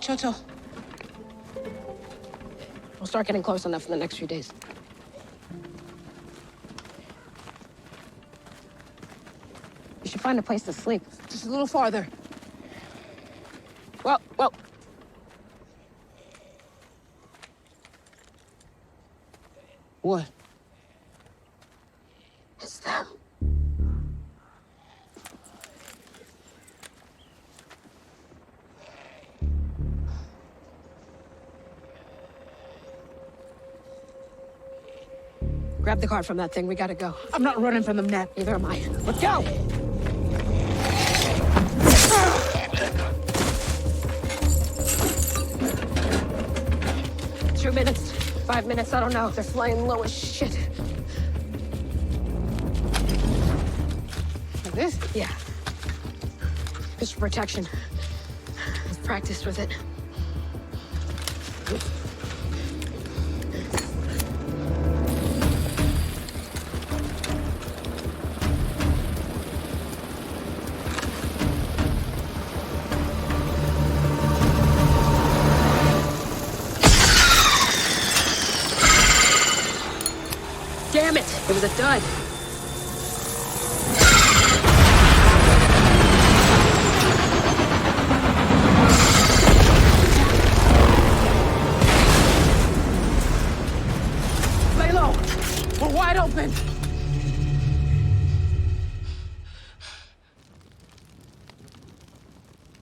Chocho. We'll start getting close enough in the next few days. You should find a place to sleep. Just a little farther. Well. What? It's them. Grab the card from that thing. We gotta go. I'm not running from them, Nat. Neither am I. Let's go! 2 minutes, 5 minutes, I don't know. They're flying low as shit. Like this? Yeah. Just for protection. I've practiced with it. Damn it! It was a dud. Lay low. We're wide open.